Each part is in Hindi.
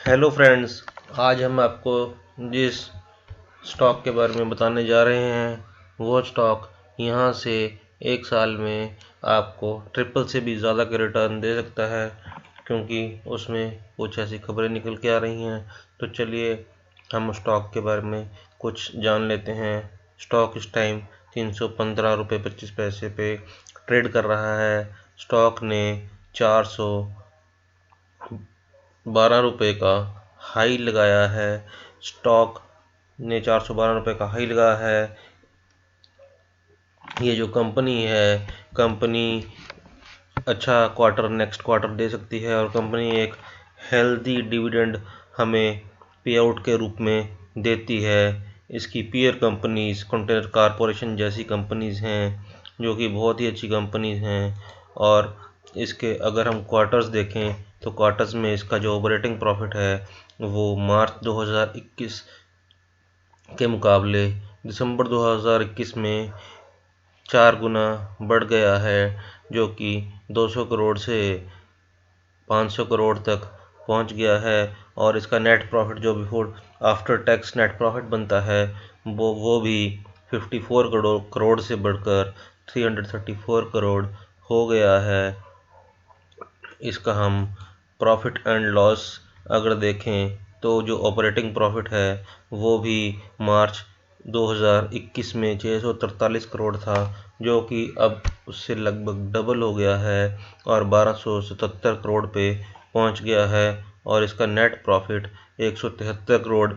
हेलो फ्रेंड्स, आज हम आपको जिस स्टॉक के बारे में बताने जा रहे हैं वो स्टॉक यहाँ से एक साल में आपको ट्रिपल से भी ज़्यादा के रिटर्न दे सकता है, क्योंकि उसमें कुछ ऐसी खबरें निकल के आ रही हैं। तो चलिए हम स्टॉक के बारे में कुछ जान लेते हैं। स्टॉक इस टाइम 315 रुपये 25 पैसे पे ट्रेड कर रहा है। स्टॉक ने 412 रुपये का हाई लगाया है। स्टॉक ने 412 रुपये का हाई लगाया है। ये जो कंपनी है, कंपनी अच्छा नेक्स्ट क्वार्टर दे सकती है, और कंपनी एक हेल्दी डिविडेंड हमें पे आउट के रूप में देती है। इसकी पीयर कंपनीज कंटेनर कारपोरेशन जैसी कंपनीज हैं, जो कि बहुत ही अच्छी कंपनीज हैं। और इसके अगर हम क्वार्टर्स देखें तो क्वार्टर्स में इसका जो ऑपरेटिंग प्रॉफिट है वो मार्च 2021 के मुकाबले दिसंबर 2021 में 4 गुना बढ़ गया है, जो कि 200 करोड़ से 500 करोड़ तक पहुंच गया है। और इसका नेट प्रॉफिट जो before after tax net profit बनता है वो भी 54 करोड़ से बढ़कर 334 करोड़ हो गया है। इसका हम प्रॉफिट एंड लॉस अगर देखें तो जो ऑपरेटिंग प्रॉफिट है वो भी मार्च 2021 में 643 करोड़ था, जो कि अब उससे लगभग डबल हो गया है और 1277 करोड़ पे पहुंच गया है। और इसका नेट प्रॉफिट 173 करोड़,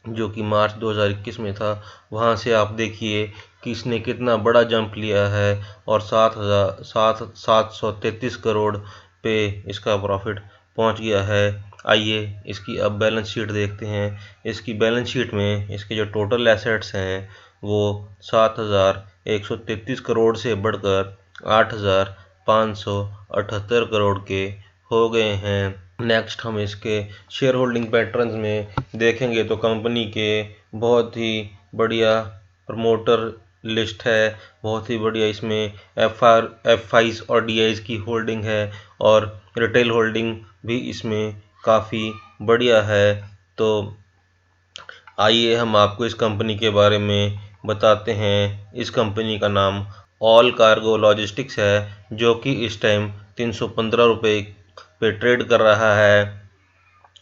जो कि मार्च 2021 में था, वहां से आप देखिए कि इसने कितना बड़ा जंप लिया है और 733 करोड़ पे इसका प्रॉफिट पहुंच गया है। आइए इसकी अब बैलेंस शीट देखते हैं। इसकी बैलेंस शीट में इसके जो टोटल एसेट्स हैं वो 7133 करोड़ से बढ़कर 8578 करोड़ के हो गए हैं। नेक्स्ट हम इसके शेयर होल्डिंग पैटर्न्स में देखेंगे तो कंपनी के बहुत ही बढ़िया प्रमोटर लिस्ट है, बहुत ही बढ़िया। इसमें एफ आईज और डी आईज की होल्डिंग है और रिटेल होल्डिंग भी इसमें काफ़ी बढ़िया है। तो आइए हम आपको इस कंपनी के बारे में बताते हैं। इस कंपनी का नाम ऑल कार्गो लॉजिस्टिक्स है, जो कि इस टाइम 315 रुपये पे ट्रेड कर रहा है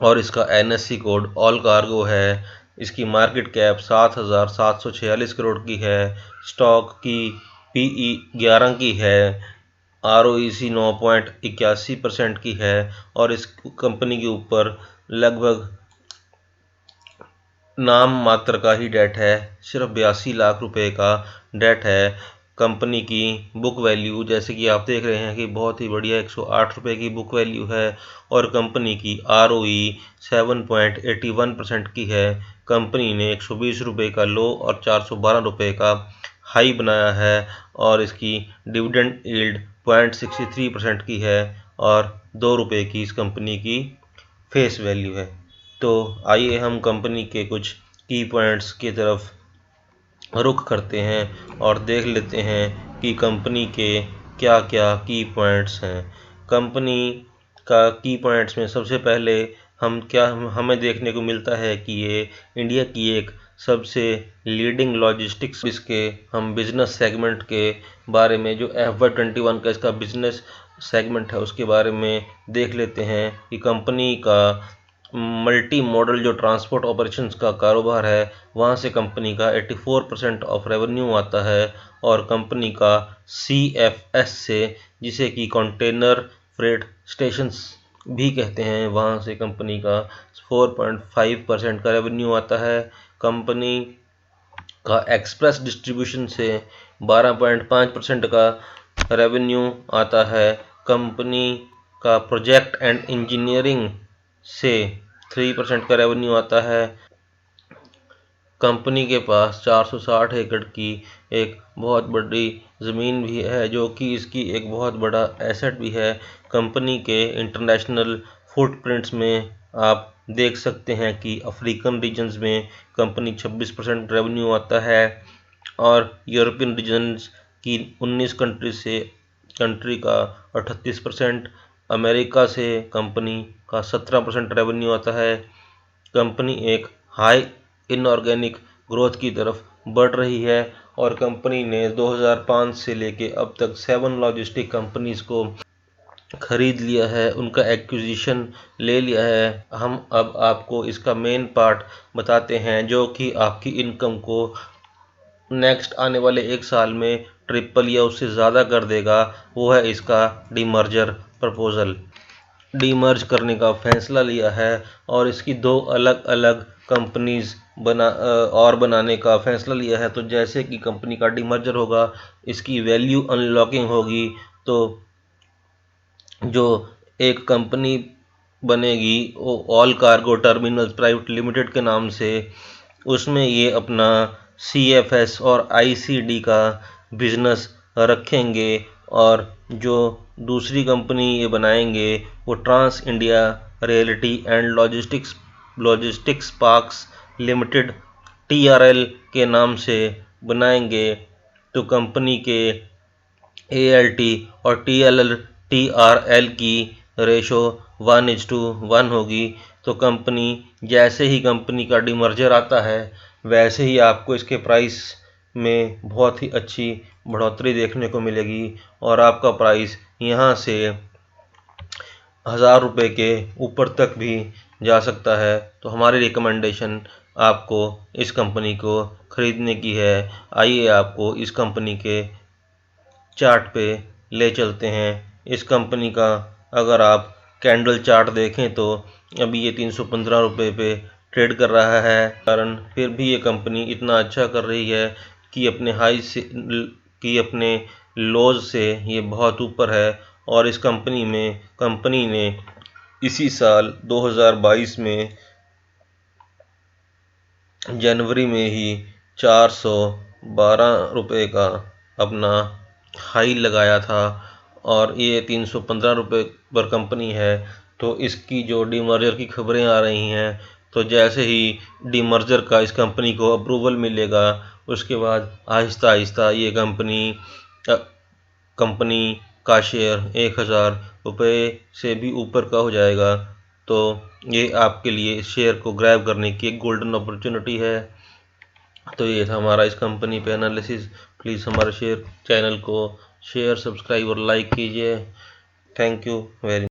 और इसका एनएससी कोड ऑल कार्गो है। इसकी मार्केट कैप 7,746 करोड़ की है। स्टॉक की पीई 11 की है। आरओईसी 9.81% की है और इस कंपनी के ऊपर लगभग नाम मात्र का ही डेट है, सिर्फ 82 लाख रुपए का डेट है। कंपनी की बुक वैल्यू जैसे कि आप देख रहे हैं कि बहुत ही बढ़िया 108 रुपये की बुक वैल्यू है और कंपनी की आरओई 7.81% की है। कंपनी ने 120 रुपये का लो और 412 रुपये का हाई बनाया है और इसकी डिविडेंड यील्ड 0.63% की है और 2 रुपये की इस कंपनी की फेस वैल्यू है। तो आइए हम कंपनी के कुछ की पॉइंट्स की तरफ रुख करते हैं और देख लेते हैं कि कंपनी के क्या क्या की पॉइंट्स हैं। कंपनी का की पॉइंट्स में सबसे पहले हमें देखने को मिलता है कि ये इंडिया की एक सबसे लीडिंग लॉजिस्टिक्स। इसके हम बिजनेस सेगमेंट के बारे में, जो FY21 का इसका बिजनेस सेगमेंट है उसके बारे में देख लेते हैं कि कंपनी का मल्टी मॉडल जो ट्रांसपोर्ट ऑपरेशंस का कारोबार है वहाँ से कंपनी का 84% ऑफ रेवेन्यू आता है और कंपनी का CFS से, जिसे कि कंटेनर फ्रेट स्टेशंस भी कहते हैं, वहाँ से कंपनी का 4.5% का रेवेन्यू आता है। कंपनी का एक्सप्रेस डिस्ट्रीब्यूशन से 12.5% का रेवेन्यू आता है। कंपनी का प्रोजेक्ट एंड इंजीनियरिंग से 3% का रेवेन्यू आता है। कंपनी के पास 460 एकड़ की एक बहुत बड़ी ज़मीन भी है, जो कि इसकी एक बहुत बड़ा एसेट भी है। कंपनी के इंटरनेशनल फुटप्रिंट्स में आप देख सकते हैं कि अफ्रीकन रीजन्स में कंपनी 26% रेवेन्यू आता है और यूरोपियन रीजन्स की 19 कंट्री का 38%, अमेरिका से कंपनी का 17% रेवेन्यू आता है। कंपनी एक हाई इनऑर्गेनिक ग्रोथ की तरफ बढ़ रही है और कंपनी ने 2005 से लेके अब तक 7 लॉजिस्टिक कंपनीज को खरीद लिया है, उनका एक्विजिशन ले लिया है। हम अब आपको इसका मेन पार्ट बताते हैं जो कि आपकी इनकम को नेक्स्ट आने वाले 1 साल में ट्रिपल या उससे ज़्यादा कर देगा। वो है इसका डीमर्जर प्रपोज़ल। डीमर्ज करने का फैसला लिया है और इसकी 2 अलग अलग कंपनीज बनाने का फैसला लिया है। तो जैसे कि कंपनी का डीमर्जर होगा, इसकी वैल्यू अनलॉकिंग होगी, तो जो एक कंपनी बनेगी वो all cargo terminals private limited के नाम से, उसमें ये अपना CFS और ICD का बिजनेस रखेंगे। और जो दूसरी कंपनी ये बनाएंगे वो trans India realty and logistics parks limited TRL के नाम से बनाएंगे। तो कंपनी के ALT और TRL की रेशो 1:1 होगी। तो कंपनी जैसे ही कंपनी का डीमर्जर आता है वैसे ही आपको इसके प्राइस में बहुत ही अच्छी बढ़ोतरी देखने को मिलेगी और आपका प्राइस यहाँ से 1000 रुपये के ऊपर तक भी जा सकता है। तो हमारी रिकमेंडेशन आपको इस कंपनी को ख़रीदने की है। आइए आपको इस कंपनी के चार्ट पे ले चलते हैं। इस कंपनी का अगर आप कैंडल चार्ट देखें तो अभी ये 315 रुपये पे ट्रेड कर रहा है। कारण फिर भी ये कंपनी इतना अच्छा कर रही है कि अपने लोज से ये बहुत ऊपर है। और इस कंपनी ने इसी साल 2022 में जनवरी में ही 412 रुपये का अपना हाई लगाया था और ये 315 रुपये पर कंपनी है। तो इसकी जो डीमर्जर की खबरें आ रही हैं, तो जैसे ही डीमर्जर का इस कंपनी को अप्रूवल मिलेगा उसके बाद आहिस्ता आहिस्ता ये कंपनी का शेयर 1000 रुपये से भी ऊपर का हो जाएगा। तो ये आपके लिए इस शेयर को ग्रैब करने की एक गोल्डन अपॉर्चुनिटी है। तो ये था हमारा इस कंपनी पे एनालिसिस। प्लीज़ हमारे चैनल को शेयर, सब्सक्राइब और लाइक कीजिए। Thank you very much.